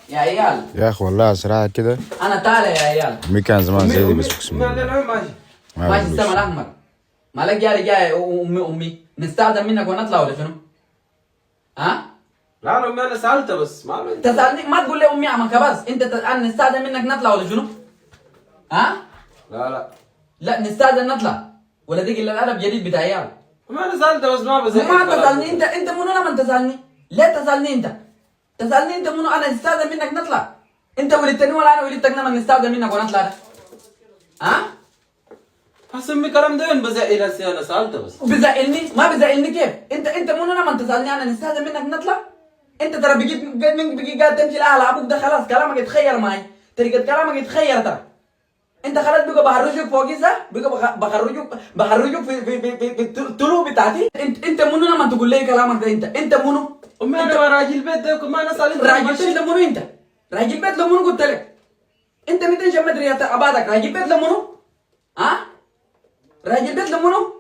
يا عيال يا اخي والله اسرع كده. انا تعالى يا عيال. امي كان زمان زي دي بس اقسم لا بالله. لا ماشي. ماشي السما الاحمر. مالك جاي امي نستأذن منك ونطلع ولا شنو؟ ها؟ لا امي انا سالته بس ما له. تسألني ما تقول لي امي عمك بس انت نستأذن منك نطلع ولا شنو؟ ها؟ لا لا نستأذن نطلع ولا دي قلة الادب جديد بتاع عيال. ما انا سالته بس ما بزعل. ما تسألني انت منو لما تسألني؟ ليه تسألني انت؟ تسألني انت منو انا نستأذن منك نطلع؟ انت ولدتني ولا انا ولدتك لما نستأذن منك ونطلع ده؟ ها؟ حسمي كلام ده وين بزعل هسه انا سالته بس. بزعلني؟ ما بزعلني كيف؟ انت منو لما تسألني انا نستأذن منك نطلع؟ انت ترى بقيت قاعد تمشي لاهل ابوك ده خلاص كلامك يتخير معي، طريقة كلامك يتخير ترى. انت خلاص بقى بخرجوك فوق بقى بخرجوك في الطلوع بتاعتي. انت منو لما تقول لي كلامك ده؟ انت منو؟ امي انا راجل بيت ده ما انا سالته. راجل بيت لمنو انت؟ راجل بيت لمنو قلت لك؟ انت متى شمت ريحة ابادك راجل بيت لمنو؟ ها؟ راجل بيت لمنو؟